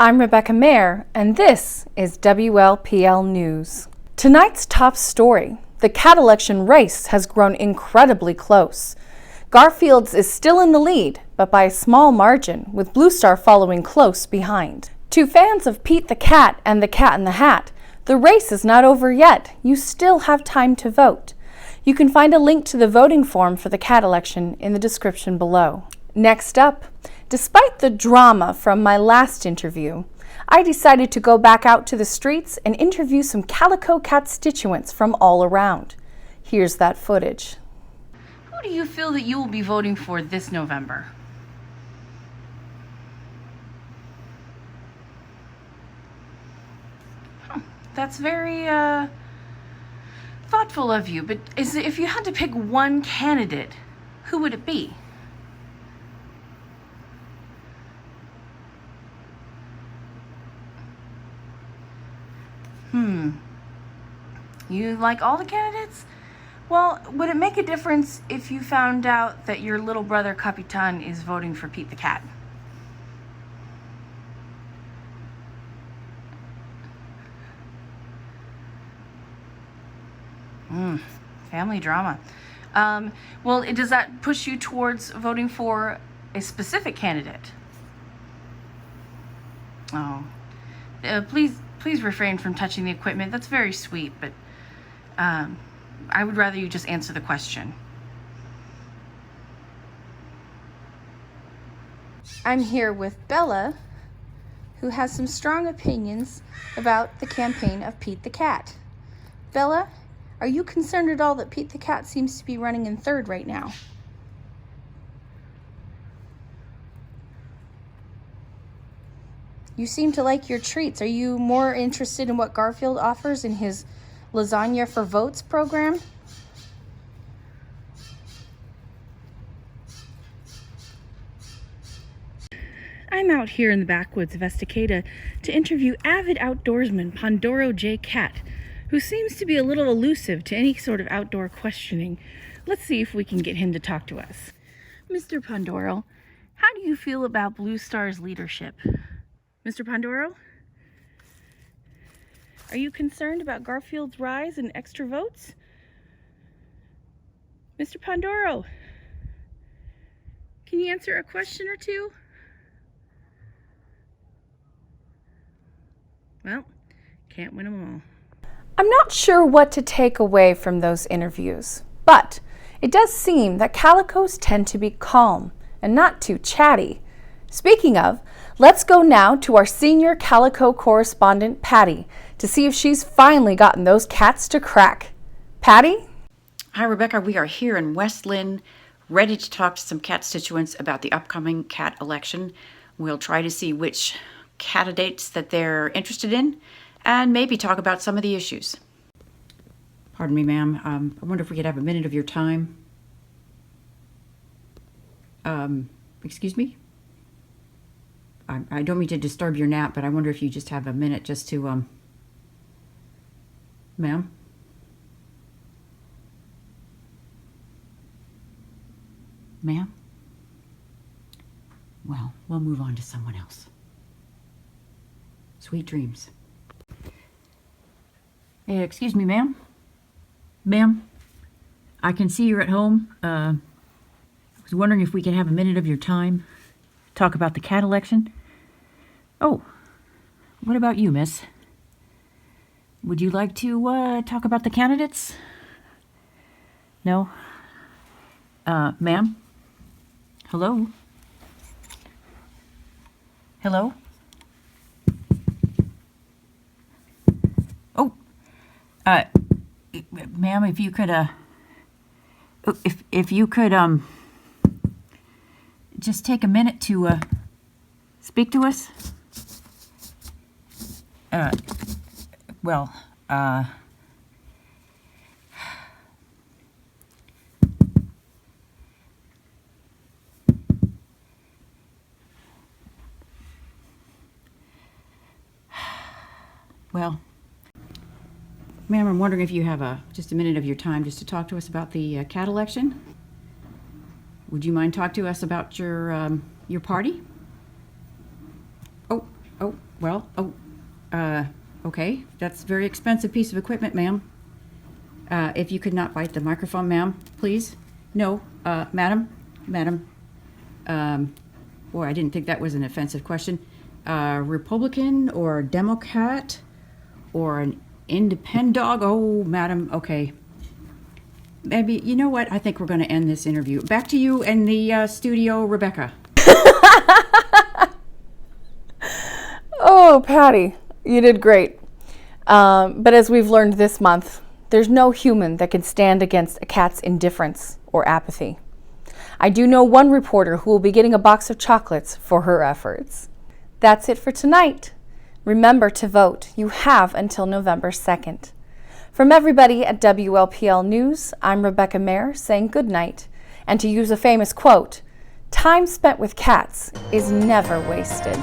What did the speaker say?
I'm Rebecca Mayer, and this is WLPL News. Tonight's top story: the cat election race has grown incredibly close. Garfield's is still in the lead, but by a small margin, with Blue Star following close behind. To fans of Pete the Cat and the Cat in the Hat, the race is not over yet. You still have time to vote. You can find a link to the voting form for the cat election in the description below. Next up, despite the drama from my last interview, I decided to go back out to the streets and interview some calico constituents from all around. Here's that footage. Who do you feel that you will be voting for this November? That's very thoughtful of you, but if you had to pick one candidate, who would it be? You like all the candidates? Well, would it make a difference if you found out that your little brother Capitan is voting for Pete the Cat? Family drama. Well, does that push you towards voting for a specific candidate? Oh, please refrain from touching the equipment. That's very sweet, but I would rather you just answer the question. I'm here with Bella, who has some strong opinions about the campaign of Pete the Cat. Bella, are you concerned at all that Pete the Cat seems to be running in third right now? You seem to like your treats. Are you more interested in what Garfield offers in his Lasagna for Votes program? I'm out here in the backwoods of Estacada to interview avid outdoorsman Pandoro J. Cat, who seems to be a little elusive to any sort of outdoor questioning. Let's see if we can get him to talk to us. Mr. Pandoro, how do you feel about Blue Star's leadership? Mr. Pandoro? Are you concerned about Garfield's rise in extra votes? Mr. Pandoro, can you answer a question or two? Well, can't win them all. I'm not sure what to take away from those interviews, but it does seem that calicos tend to be calm and not too chatty. Speaking of, let's go now to our senior calico correspondent, Patty, to see if she's finally gotten those cats to crack. Patty? Hi, Rebecca. We are here in West Lynn, ready to talk to some cat constituents about the upcoming cat election. We'll try to see which candidates that they're interested in and maybe talk about some of the issues. Pardon me, ma'am. I wonder if we could have a minute of your time. Excuse me? I don't mean to disturb your nap, but I wonder if you just have a minute just to, ma'am? Ma'am? Well, we'll move on to someone else. Sweet dreams. Excuse me, ma'am? Ma'am? I can see you're at home. I was wondering if we could have a minute of your time, talk about the cat election. Oh, what about you, miss? Would you like to talk about the candidates? No? Ma'am? Hello? Hello? Oh, ma'am, if you could, if you could, just take a minute to, speak to us? Well, ma'am, I'm wondering if you have just a minute of your time just to talk to us about the cat election. Would you mind talk to us about your party? Oh, Oh, well, okay. That's a very expensive piece of equipment, ma'am. If you could not bite the microphone, ma'am, please. No, madam. Boy, I didn't think that was an offensive question. Republican or Democrat or an independent dog? Oh, madam, okay. Maybe, you know what? I think we're going to end this interview. Back to you in the studio, Rebecca. Oh, Patty, you did great. But as we've learned this month, there's no human that can stand against a cat's indifference or apathy. I do know one reporter who will be getting a box of chocolates for her efforts. That's it for tonight. Remember to vote. You have until November 2nd. From everybody at WLPL News, I'm Rebecca Mayer saying good night. And to use a famous quote, time spent with cats is never wasted.